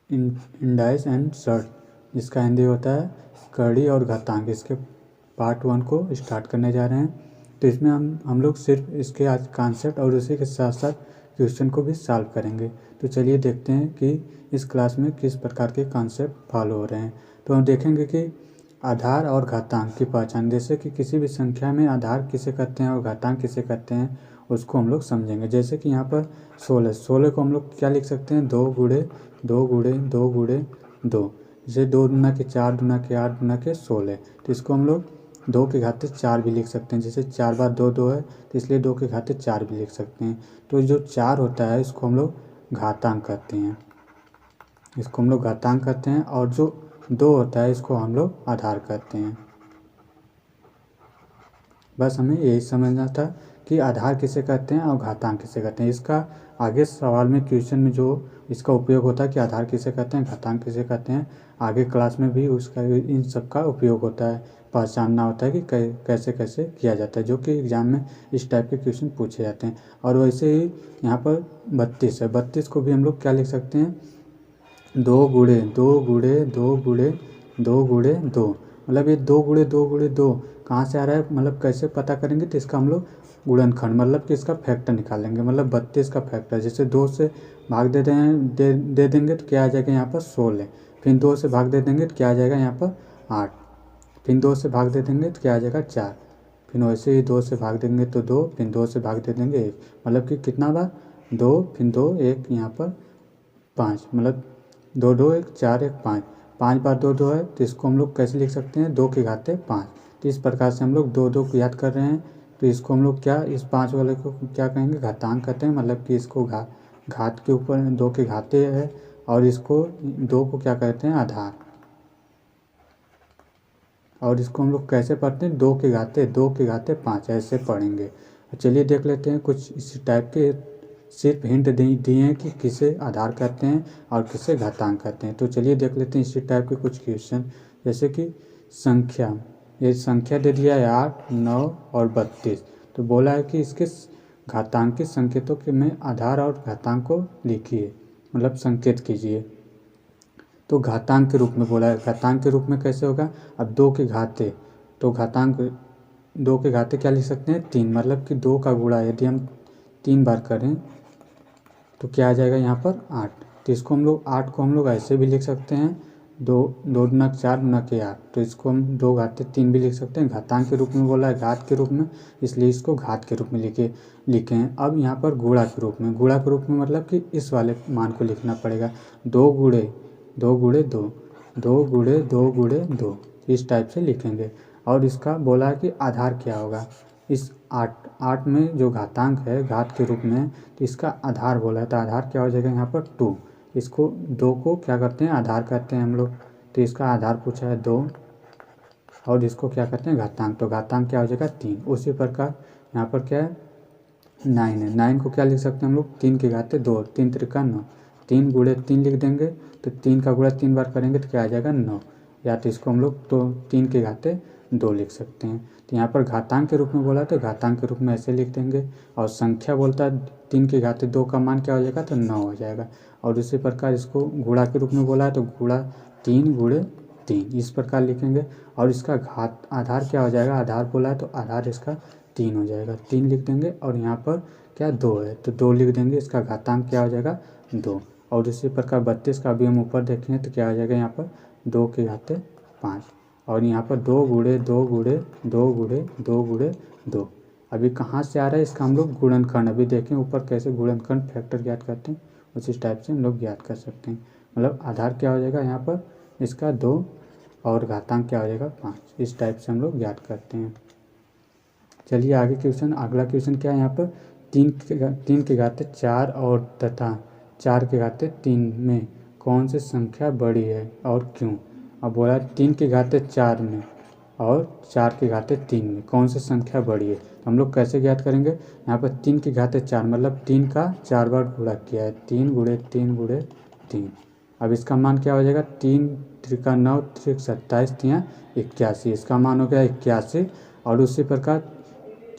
Indices and shirt, जिसका हिंदी होता है कड़ी और घातांक। इसके पार्ट 1 को स्टार्ट करने जा रहे हैं। तो इसमें हम लोग सिर्फ इसके आज कॉन्सेप्ट और उसी के साथ साथ क्वेश्चन को भी सॉल्व करेंगे। तो चलिए देखते हैं कि इस क्लास में किस प्रकार के कॉन्सेप्ट फॉलो हो रहे हैं। तो हम देखेंगे कि आधार और घातांक की पहचान, जैसे कि किसी भी संख्या में आधार किसे कहते हैं और घातांक किसे कहते हैं, उसको हम लोग समझेंगे। जैसे कि यहाँ पर 16 को हम लोग क्या लिख सकते हैं, 2 गुणे 2 गुणे 2 गुणे 2। जैसे 2 दूना के 4 दूना के 8 दूना के 16, तो इसको हम लोग 2 के घाते 4 भी लिख सकते हैं। जैसे 4 बार 2 2 है, तो इसलिए 2 के घाते 4 भी लिख सकते हैं। तो जो 4 होता है इसको हम लोग घातांक कहते हैं, इसको हम लोग घातांक कहते हैं। और जो 2 होता है इसको हम लोग आधार कहते हैं। बस हमें यही समझना था कि आधार किसे कहते हैं और घातांक किसे कहते हैं। इसका आगे सवाल में क्वेश्चन में जो इसका उपयोग होता है कि आधार किसे कहते हैं, घातांक किसे कहते हैं, आगे क्लास में भी उसका इन सब का उपयोग होता है, पहचानना होता है कि कैसे कैसे किया जाता है, जो कि एग्जाम में इस टाइप के क्वेश्चन पूछे जाते हैं। और वैसे ही यहाँ पर 32 है, 32 को भी हम लोग क्या लिख सकते हैं, 2 गुणे 2 गुणे 2 गुणे 2 गुणे 2। मतलब ये 2 गुणे 2 गुणे 2 कहाँ से आ रहा है, मतलब कैसे पता करेंगे, तो इसका हम लोग गुणनखंड मतलब कि इसका फैक्टर निकालेंगे। मतलब 32 का फैक्टर, जैसे 2 से भाग दे देंगे तो क्या आ जाएगा यहाँ पर 16, फिर 2 से भाग दे देंगे तो क्या आ जाएगा यहाँ पर 8, फिर 2 से भाग दे देंगे तो क्या आ जाएगा 4, फिर वैसे ही 2 से भाग देंगे तो 2, फिर 2 से भाग दे देंगे 1। मतलब कि कितना बार 2, फिर 2 1 यहाँ पर 5, मतलब 2 2 1 4 1 5, 5 बार 2 2 है, तो इसको हम लोग कैसे लिख सकते हैं, 2 के घाते 5। तो इस प्रकार से हम लोग 2 2 को याद कर रहे हैं। तो इसको हम लोग क्या, इस 5 वाले को क्या कहेंगे, घातांक कहते हैं। मतलब कि इसको घात के ऊपर 2 के घाते है, और इसको 2 को क्या कहते हैं, आधार। और इसको हम लोग कैसे पढ़ते हैं, 2 के घाते 5 ऐसे पढ़ेंगे। चलिए देख लेते हैं कुछ इसी टाइप के, सिर्फ हिंट दिए हैं कि किसे आधार कहते हैं और किसे घातांक कहते हैं। तो चलिए देख लेते हैं इसी टाइप के कुछ क्वेश्चन। जैसे कि संख्या, ये संख्या दे दिया है 8 9 और 32। तो बोला है कि इसके घातांकी संकेतों के में आधार और घातांक को लिखिए, मतलब संकेत कीजिए। तो घातांक के रूप में बोला है, घातांक के रूप में कैसे होगा, अब 2 के घाते, तो घातांक 2 के घाते क्या लिख सकते हैं, 3। मतलब कि 2 का गुणा यदि हम 3 बार करें तो क्या आ जाएगा यहाँ पर 8। तो इसको हम लोग 8 को हम लोग ऐसे भी लिख सकते हैं, 2 2 दूना 4 दूना के 8। तो इसको हम 2 घाते 3 भी लिख सकते हैं। घातांक के रूप में बोला है, घात के रूप में, इसलिए इसको घात के रूप में लिखे हैं। अब यहाँ पर गुणा के रूप में, गुणा के रूप में मतलब कि इस वाले मान को लिखना पड़ेगा, 2 गुणे 2 गुणे 2 2 गुणे 2 गुणे 2, इस टाइप से लिखेंगे। और इसका बोला है कि आधार क्या होगा, इस 8 में जो घातांक है घात के रूप में, तो इसका आधार बोला है, तो आधार क्या हो जाएगा यहाँ पर 2। इसको 2 को क्या करते हैं, आधार कहते हैं हम लोग। तो इसका आधार पूछा है 2, और इसको क्या कहते हैं, घातांक। तो घातांक क्या हो जाएगा 3। उसी प्रकार यहाँ पर क्या है, 9 है, 9 को क्या लिख सकते हैं हम लोग, 3 के घाते 2, 3 त्रिका 9, 3 गुणे 3 लिख देंगे। तो 3 का गुणा 3 बार करेंगे तो क्या आ जाएगा 9, या तो इसको हम लोग तो 3 के घाते 2 लिख सकते हैं। तो यहाँ पर घातांक के रूप में बोला तो घातांक के रूप में ऐसे लिख देंगे। और संख्या बोलता है 3 के घाते 2 का मान क्या हो जाएगा, तो 9 हो जाएगा। और इसी प्रकार इसको गुणा के रूप में बोला है तो गुणा 3 गुणे 3, इस प्रकार लिखेंगे। और इसका घात आधार क्या हो जाएगा, आधार बोला है तो आधार इसका 3 हो जाएगा, 3 लिख देंगे। और यहाँ पर क्या 2 है तो 2 लिख देंगे, इसका घातांक क्या हो जाएगा 2। और इसी प्रकार 32 का भी हम ऊपर देखें तो क्या हो जाएगा, यहाँ पर 2 के घाते 5। और यहाँ पर 2 गुणे 2 गुणे 2 गुणे 2 गुणे 2। अभी कहाँ से आ रहा है, इसका हम लोग गुणनखंड, अभी देखें ऊपर कैसे गुणनखंड फैक्टर ज्ञात करते हैं, उसी टाइप से हम लोग ज्ञात कर सकते हैं। मतलब आधार क्या हो जाएगा यहाँ पर इसका 2, और घातांक क्या हो जाएगा 5, इस टाइप से हम लोग ज्ञात करते हैं। चलिए आगे क्वेश्चन, अगला क्वेश्चन क्या है यहाँ पर, 3 के घाते 4 और तथा 4 के घाते 3 में कौन सी संख्या बड़ी है और क्यों। अब बोला 3 के घाते 4 में और 4 के घाते 3 में कौन सी संख्या बड़ी है, तो हम लोग कैसे ज्ञात करेंगे। यहाँ पर 3 के घाते 4 मतलब 3 का 4 बार गुणा किया है, 3 गुणे 3 गुणे 3। अब इसका मान क्या हो जाएगा, 3 त्रिका 9 त्रिक 27 तियाँ 81, इसका मान हो गया 81। और उसी प्रकार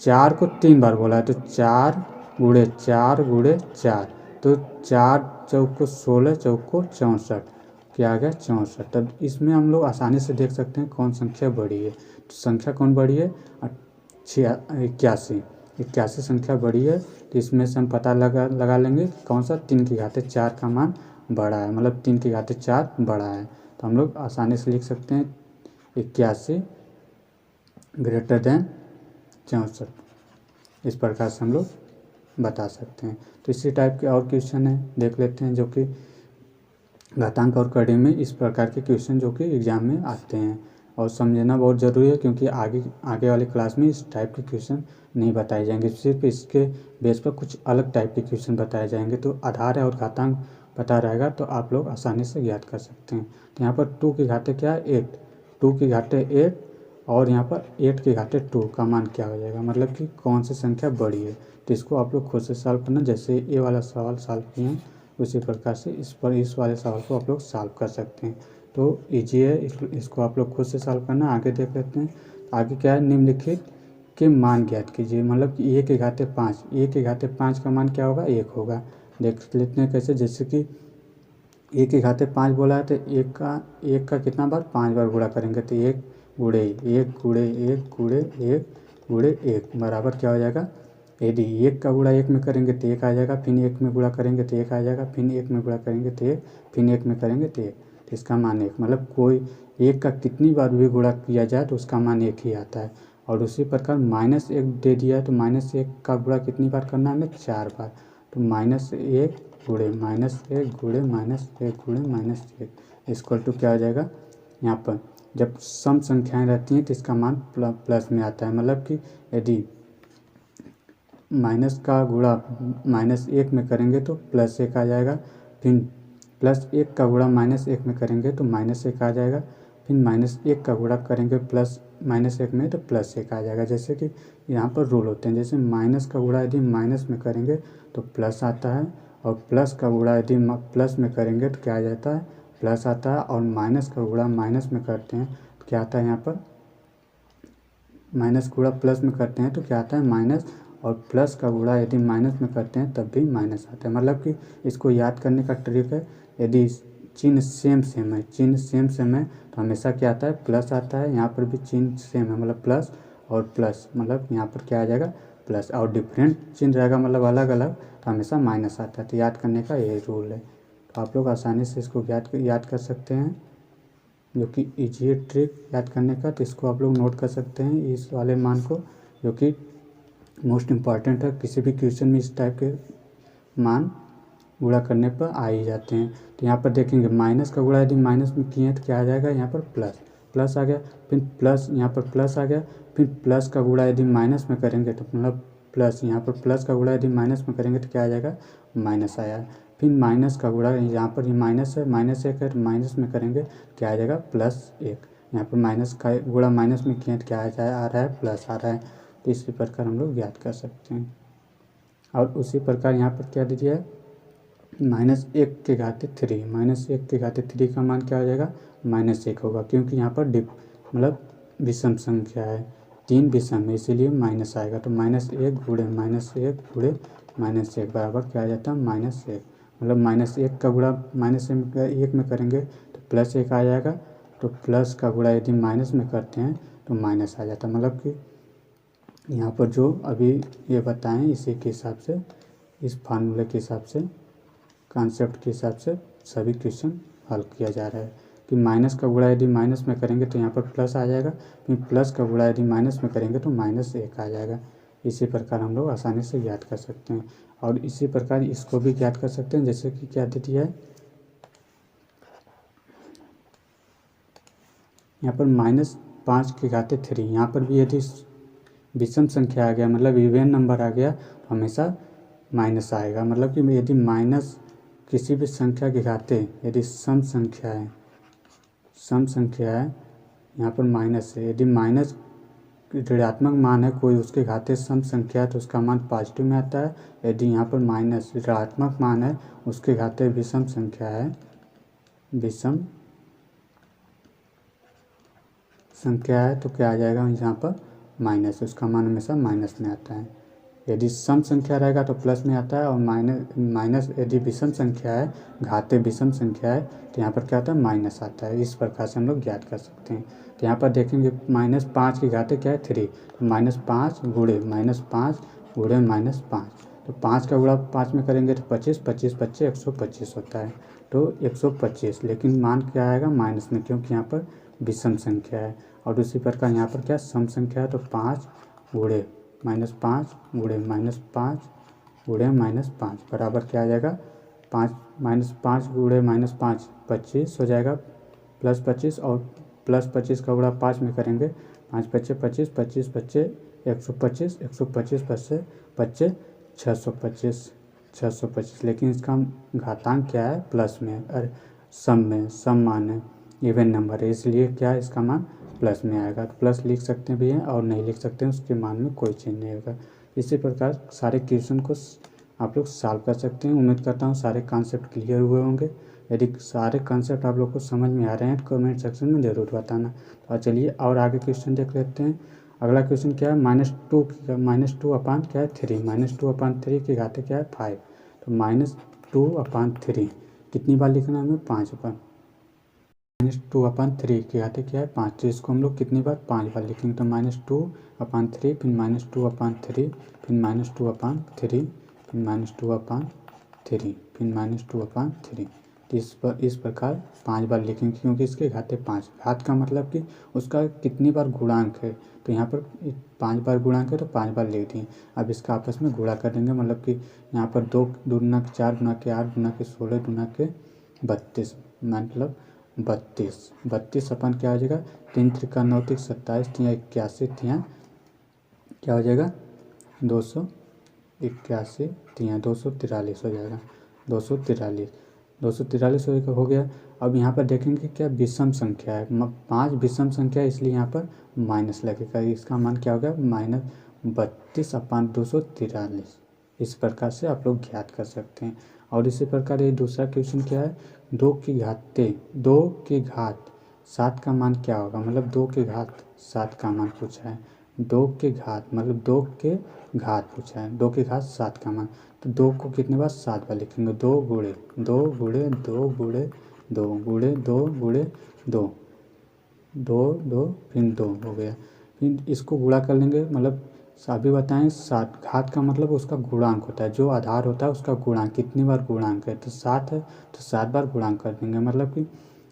4 को 3 बार बोला है तो 4 गुणे 4 गुणे 4, तो 4 चौको 16 चौको 64, क्या आ गया 64। तब इसमें हम लोग आसानी से देख सकते हैं कौन संख्या बड़ी है। तो संख्या कौन बड़ी है? 81। 81 संख्या बड़ी है। तो इसमें से हम पता लगा लेंगे कि कौन सा 3 की घात 4 का मान बड़ा है, मतलब 3 की घात 4 बड़ा है। तो हम लोग आसानी से लिख सकते हैं 81 ग्रेटर देन 64। इस प्रकार से हम लोग बता सकते हैं। तो इसी टाइप के और क्वेश्चन है देख लेते हैं, जो कि घातांक और कड़ी में इस प्रकार के क्वेश्चन जो कि एग्ज़ाम में आते हैं और समझना बहुत ज़रूरी है, क्योंकि आगे वाली क्लास में इस टाइप के क्वेश्चन नहीं बताए जाएंगे, सिर्फ इसके बेस पर कुछ अलग टाइप के क्वेश्चन बताए जाएंगे। तो आधार और घातांक पता रहेगा तो आप लोग आसानी से ज्ञात कर सकते हैं। तो यहाँ पर 2 की घातें क्या है? 8। 2 की घातें 8 और यहाँ पर 8 की घातें 2 का मान क्या हो जाएगा, मतलब कि कौन सी संख्या बड़ी है। तो इसको आप लोग खुद से सॉल्व करना, जैसे ये वाला सवाल सॉल्व किए हैं उसी प्रकार से इस वाले सवाल को आप लोग सॉल्व कर सकते हैं। तो ईजी है, इसको आप लोग खुद से सॉल्व करना। आगे देख लेते हैं। आगे क्या है? निम्नलिखित के मान ज्ञात कीजिए, मतलब कि 1 की घातें 5। 1 की घातें 5 का मान क्या होगा? 1 होगा। देख लेते हैं कैसे। जैसे कि 1 की घातें 5 बोला है तो एक का कितना बार? 5 बार गुणा करेंगे तो 1 गुणे 1 गुणे 1 गुणे 1 गुणे 1 बराबर क्या हो जाएगा? यदि 1 का गुणा 1 में करेंगे तो 1 आ जाएगा, फिर 1 में गुणा करेंगे तो 1 आ जाएगा, फिर 1 में गुणा करेंगे तो 1, फिर 1 में करेंगे तो 1। तो इसका मान 1, मतलब कोई 1 का कितनी बार भी गुणा किया जाए तो उसका मान 1 ही आता है। और उसी प्रकार -1 दे दिया है तो -1 का गुणा कितनी बार करना है हमें? 4 बार। तो -1 गुणे -1 गुणे -1 गुणे -1 इक्वल टू क्या हो जाएगा? यहाँ पर जब सम संख्याएं रहती हैं तो इसका मान प्लस में आता है, मतलब कि यदि माइनस का गुणा -1 में करेंगे तो +1 आ जाएगा, फिर +1 का गुणा -1 में करेंगे तो -1 आ जाएगा, फिर -1 का गुणा करेंगे -1 में तो +1 आ जाएगा। जैसे कि यहाँ पर रूल होते हैं, जैसे माइनस का गुणा यदि माइनस में करेंगे तो प्लस आता है, और प्लस का गुणा यदि प्लस में करेंगे तो क्या आ जाता है? प्लस आता है। और माइनस का गुणा माइनस में करते हैं तो क्या आता है? यहाँ पर माइनस गुणा प्लस में करते हैं तो क्या आता है? माइनस। और प्लस का गुणा यदि माइनस में करते हैं तब भी माइनस आता है। मतलब कि इसको याद करने का ट्रिक है, यदि चिन्ह सेम सेम है तो हमेशा क्या आता है? प्लस आता है। यहाँ पर भी चिन्ह सेम है, मतलब प्लस और प्लस, मतलब यहाँ पर क्या आ जाएगा? प्लस। और डिफरेंट चिन्ह रहेगा, मतलब अलग अलग, तो हमेशा माइनस आता है। तो याद करने का यही रूल है। तो आप लोग आसानी से इसको याद कर सकते हैं, जो कि ईजी है ट्रिक याद करने का। तो इसको आप लोग नोट कर सकते हैं, इस वाले मान को, जो कि मोस्ट इम्पॉर्टेंट है। किसी भी क्वेश्चन में इस टाइप के मान गुणा करने पर आ ही जाते हैं। तो यहाँ पर देखेंगे माइनस का गुणा यदि माइनस में किए हैं तो क्या आ जाएगा? यहाँ पर प्लस आ गया, फिर प्लस, यहाँ पर प्लस आ गया, फिर प्लस का गुणा यदि माइनस में करेंगे तो मतलब प्लस, यहाँ पर प्लस का गुणा यदि माइनस में करेंगे तो क्या आ जाएगा? माइनस आया। फिर माइनस का गुणा, यहाँ पर ये माइनस है, -1 है तो माइनस में करेंगे क्या आ जाएगा? +1। यहाँ पर माइनस का गुणा माइनस में किए तो क्या आ रहा है? प्लस आ रहा है। तो इसी प्रकार हम लोग याद कर सकते हैं। और उसी प्रकार यहाँ पर क्या दे दिया है? -1 की घातें 3। -1 की घातें 3 का मान क्या हो जाएगा? -1 होगा, क्योंकि यहाँ पर मतलब विषम संख्या है, 3 विषम है, इसीलिए माइनस आएगा। तो -1 गुणे -1 गुणे -1 बराबर क्या आ जाता है? -1। मतलब -1 का गुणा -1 में करेंगे तो +1 आ जाएगा, तो प्लस का गुणा यदि माइनस में करते हैं तो माइनस आ जाता है। मतलब कि यहाँ पर जो अभी ये बताएं इसी के हिसाब से, इस फार्मूले के हिसाब से, कॉन्सेप्ट के हिसाब से सभी क्वेश्चन हल किया जा रहा है कि माइनस का गुणा यदि माइनस में करेंगे तो यहाँ पर प्लस आ जाएगा, फिर प्लस का गुणा यदि माइनस में करेंगे तो -1 आ जाएगा। इसी प्रकार हम लोग आसानी से याद कर सकते हैं। और इसी प्रकार इसको भी याद कर सकते हैं, जैसे कि क्या दे दिया है यहाँ पर -5 की घातें 3। यहाँ पर भी यदि विषम संख्या आ गया, मतलब इवन नंबर आ गया, तो हमेशा माइनस आएगा। मतलब कि यदि माइनस किसी भी संख्या की घातें यदि सम संख्या है, यहाँ पर माइनस है, यदि माइनस ऋणात्मक मान है कोई, उसके घातें सम संख्या है तो उसका मान पॉजिटिव में आता है। यदि यहाँ पर माइनस ऋणात्मक मान है, उसके घातें विषम संख्या है तो क्या आ जाएगा? यहाँ पर माइनस, उसका मान हमेशा माइनस में आता है। यदि सम संख्या रहेगा तो प्लस में आता है, और माइनस यदि विषम संख्या है, घाते विषम संख्या है, तो यहाँ पर क्या आता है, माइनस आता है। इस प्रकार से हम लोग ज्ञात कर सकते हैं। तो यहाँ पर देखेंगे -5 की घाते क्या है, 3, तो -5 गुणे -5 गुणे -5, तो 5 का गुणा 5 में करेंगे तो 25, 25 बच्चे 125 होता है, तो 125। लेकिन मान क्या आएगा, माइनस में, क्योंकि यहाँ पर विषम संख्या है। और उसी प्रकार यहाँ पर क्या सम संख्या है, तो 5 गुणे -5 गुणे -5 गुणे -5 बराबर क्या आ जाएगा, 5 गुणे -5 25 हो जाएगा, +25, और +25 का गुणा 5 में करेंगे, 5 बच्चे 25, 25 बच्चे 125, 125 बच्चे 625। लेकिन इसका घातांक क्या है, प्लस में, अरे सम मान है, इवन नंबर है, इसलिए क्या है, इसका मान प्लस में आएगा। तो प्लस लिख सकते हैं भी हैं और नहीं लिख सकते हैं, उसके मान में कोई चेंज नहीं होगा। इसी प्रकार सारे क्वेश्चन को आप लोग सॉल्व कर सकते हैं। उम्मीद करता हूँ सारे कॉन्सेप्ट क्लियर हुए होंगे। यदि सारे कॉन्सेप्ट आप लोग को समझ में आ रहे हैं तो कमेंट सेक्शन में ज़रूर बताना। तो चलिए और आगे क्वेश्चन देख लेते हैं। अगला क्वेश्चन क्या है, -2 अपान क्या है, 3, -2/3 की घाते क्या है, 5, तो -2/3 कितनी बार लिखना है हमें, 5 बार। -2/3 की घाते क्या है, 5, तो इसको हम लोग कितनी बार, 5 बार लिखेंगे। तो -2/3, फिर -2/3, फिर -2/3, फिर -2/3, फिर -2/3, तो इस प्रकार 5 बार लिखेंगे, क्योंकि इसके घाते 5, घात का मतलब कि उसका कितनी बार गुणांक है। तो यहाँ पर 5 बार गुणांक है तो 5 बार लिख दिए। अब इसका आपस में गुणा कर देंगे, मतलब कि यहाँ पर 2 दूना के 4, दूना के 8, दूना के 16, दूना के 32, मतलब 32 अपन क्या हो जाएगा, 3 त्रिका 9 त्रिक 27, 81, क्या हो जाएगा, 281, 243 हो जाएगा, 243 हो गया। अब यहाँ पर देखेंगे क्या विषम संख्या है, 5 विषम संख्या है, इसलिए यहाँ पर माइनस लगेगा। इसका मान क्या होगा, -32/243। इस प्रकार से आप लोग ज्ञात कर सकते हैं। और इसी प्रकार ये दूसरा क्वेश्चन क्या है, 2 की घात 7 का मान क्या होगा, मतलब 2 की घात 7 का मान पूछा है। 2 की घात मतलब 2 के घात पूछा है, 2 की घात 7 का मान। तो 2 को कितने बार, 7 बार लिखेंगे, 2 गुणे 2 गुणे 2 गुणे 2 गुणे 2 गुणे 2, 2 2 फिर 2 हो गया। फिर इसको गुणा कर लेंगे, मतलब अभी बताएं, 7 घात का मतलब उसका गुणांक होता है, जो आधार होता है उसका गुणांक, कितनी बार गुणांक है, तो 7 है, तो 7 बार गुणांक कर देंगे, मतलब कि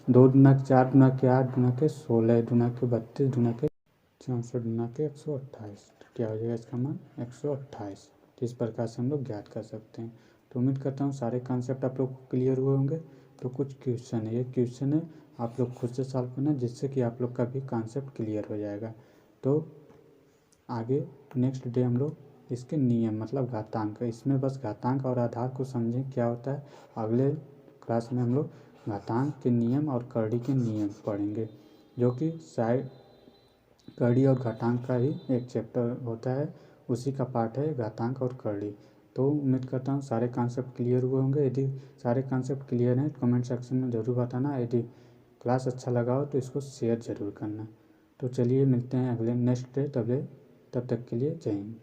2 दूना के 4, दूना के 8, दूना के 16, दूना के 32, दूना के 64, दूना के 128, तो क्या हो जाएगा इसका मान, 128। तो इस प्रकार से हम लोग ज्ञात कर सकते हैं। तो उम्मीद करता हूँ सारे कॉन्सेप्ट आप लोग को क्लियर हुए होंगे। तो कुछ क्वेश्चन है, ये क्वेश्चन है, आप लोग खुद से सॉल्व करना, जिससे कि आप लोग का भी कॉन्सेप्ट क्लियर हो जाएगा। तो आगे नेक्स्ट डे हम लोग इसके नियम, मतलब घातांक, इसमें बस घातांक और आधार को समझें क्या होता है। अगले क्लास में हम लोग घातांक के नियम और करड़ी के नियम पढ़ेंगे, जो कि शायद करड़ी और घातांक का ही एक चैप्टर होता है, उसी का पार्ट है घातांक और करड़ी। तो उम्मीद करता हूँ सारे कॉन्सेप्ट क्लियर हुए होंगे। यदि सारे कॉन्सेप्ट क्लियर हैं तो कमेंट सेक्शन में ज़रूर बताना। यदि क्लास अच्छा लगा हो तो इसको शेयर ज़रूर करना। तो चलिए मिलते हैं अगले नेक्स्ट डे, तब तक के लिए जय हिंद।